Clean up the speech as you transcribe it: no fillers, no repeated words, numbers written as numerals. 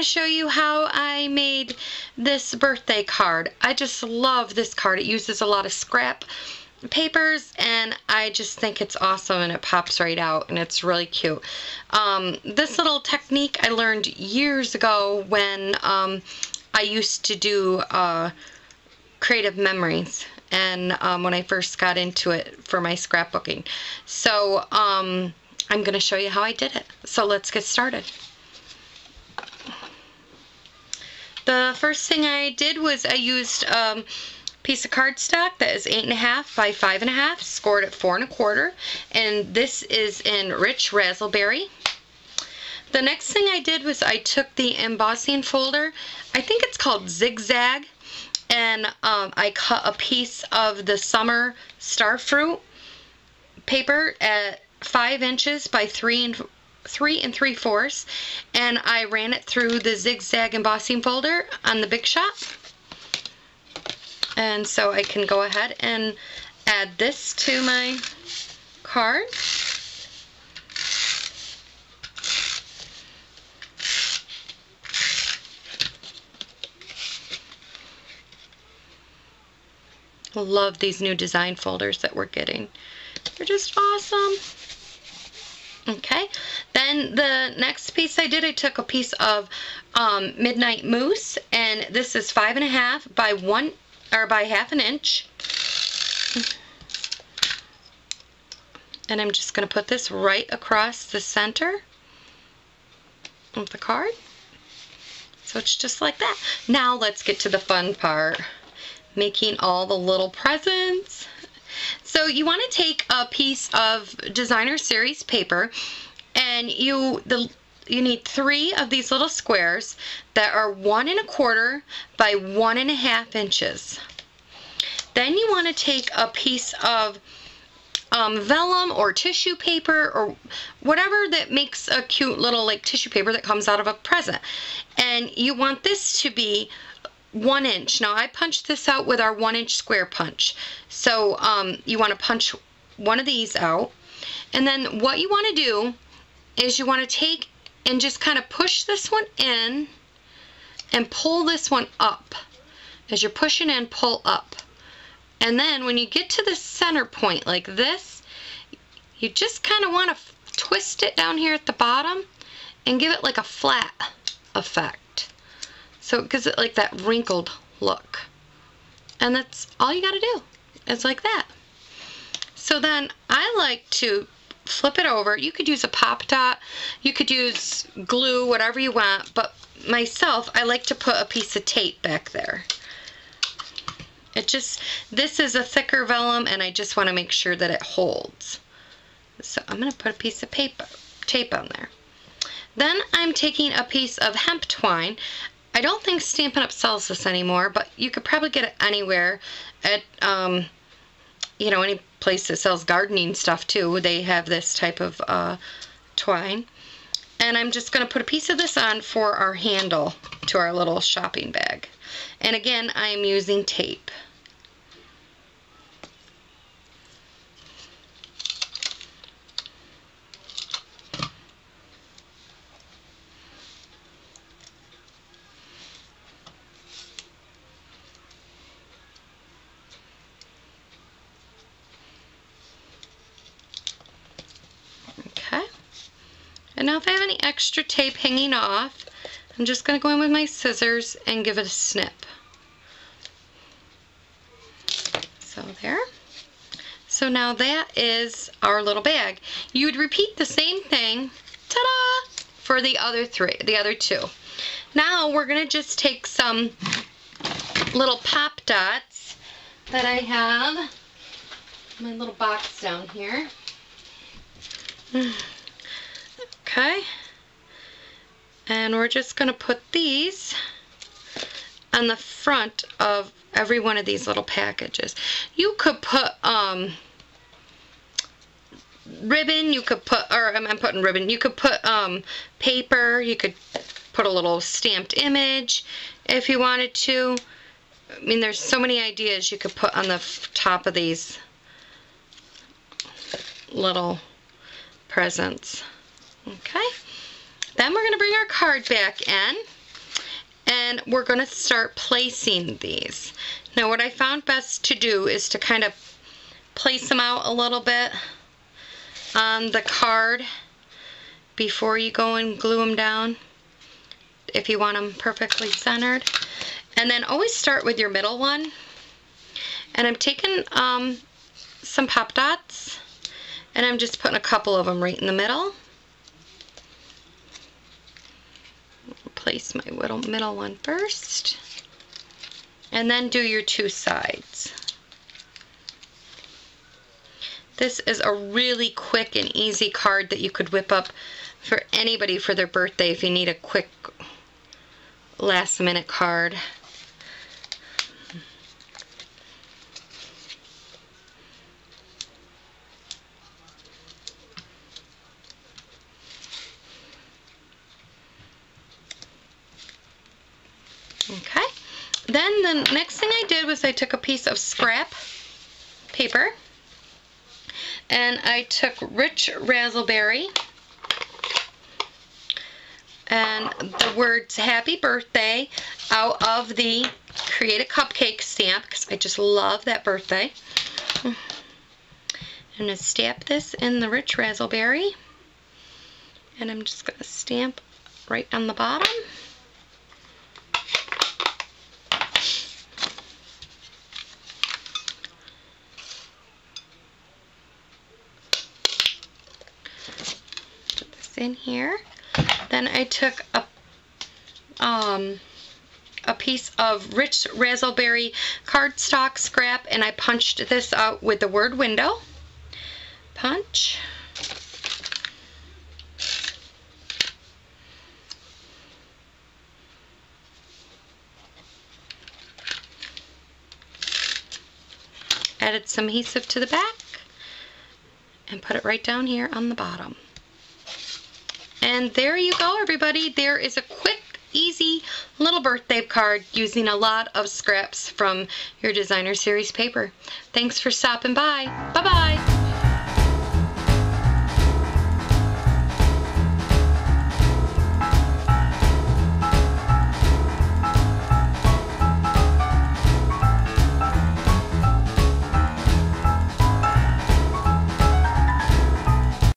to show you how I made this birthday card. I just love this card. It uses a lot of scrap papers, and I just think it's awesome, and it pops right out, and it's really cute. This little technique I learned years ago when I used to do creative memories, and when I first got into it for my scrapbooking. So I'm going to show you how I did it. So let's get started. The first thing I did was I used piece of cardstock that is 8.5 by 5.5, scored at 4 1/4, and this is in Rich Razzleberry. The next thing I did was I took the embossing folder, I think it's called Zigzag, and I cut a piece of the Summer Starfruit paper at 5 inches by 3 3/4, and I ran it through the Zigzag embossing folder on the Big Shot. And so I can go ahead and add this to my card. I love these new design folders that we're getting. They're just awesome. Okay, then the next piece I did, I took a piece of Midnight Mousse, and this is 5.5 by 1/2 inch. And I'm just going to put this right across the center of the card. So it's just like that. Now let's get to the fun part, making all the little presents. So you want to take a piece of Designer Series paper, and you need 3 of these little squares that are 1 1/4 by 1.5 inches. Then you want to take a piece of vellum or tissue paper or whatever that makes a cute little like tissue paper that comes out of a present, and you want this to be 1 inch. Now I punched this out with our 1-inch square punch. So you want to punch one of these out, and then what you want to do is you want to take and just kind of push this one in and pull this one up. As you're pushing in, pull up. And then when you get to the center point like this, you just kind of want to twist it down here at the bottom and give it like a flat effect. So it gives it like that wrinkled look. And that's all you got to do. It's like that. So then I like to flip it over. You could use a Pop Dot. You could use glue, whatever you want. But myself, I like to put a piece of tape back there. This is a thicker vellum, and I just want to make sure that it holds. So I'm going to put a piece of tape on there. Then I'm taking a piece of hemp twine. I don't think Stampin' Up! Sells this anymore, but you could probably get it anywhere at, you know, any place that sells gardening stuff too. They have this type of twine. And I'm just going to put a piece of this on for our handle to our little shopping bag. And again, I'm using tape. Okay. And now if I have any extra tape hanging off, I'm just going to go in with my scissors and give it a snip. So there. So now that is our little bag. You would repeat the same thing, ta-da, for the other 2. Now we're going to just take some little Pop Dots that I have in my little box down here. Okay. And we're just going to put these on the front of every one of these little packages. You could put ribbon, you could put, or I'm putting ribbon, you could put paper, you could put a little stamped image if you wanted to. I mean, there's so many ideas you could put on the top of these little presents. Okay. Then we're going to bring our card back in, And we're going to start placing these. Now what I found best to do is to kind of place them out a little bit on the card before you go and glue them down, if you want them perfectly centered. And then always start with your middle one. And I'm taking some pop dots, and I'm just putting a couple of them right in the middle. Place my middle one first, and then do your two sides. This is a really quick and easy card that you could whip up for anybody for their birthday if you need a quick last minute card. Okay, then the next thing I did was I took a piece of scrap paper and I took Rich Razzleberry and the words Happy Birthday out of the Create a Cupcake stamp, because I just love that birthday. I'm going to stamp this in the Rich Razzleberry, and I'm just going to stamp right on the bottom. Put this in here. Then I took a piece of Rich Razzleberry cardstock scrap, and I punched this out with the word window. Punch. Added some adhesive to the back and put it right down here on the bottom. And there you go, everybody. There is a quick, easy little birthday card using a lot of scraps from your Designer Series paper. Thanks for stopping by. Bye-bye.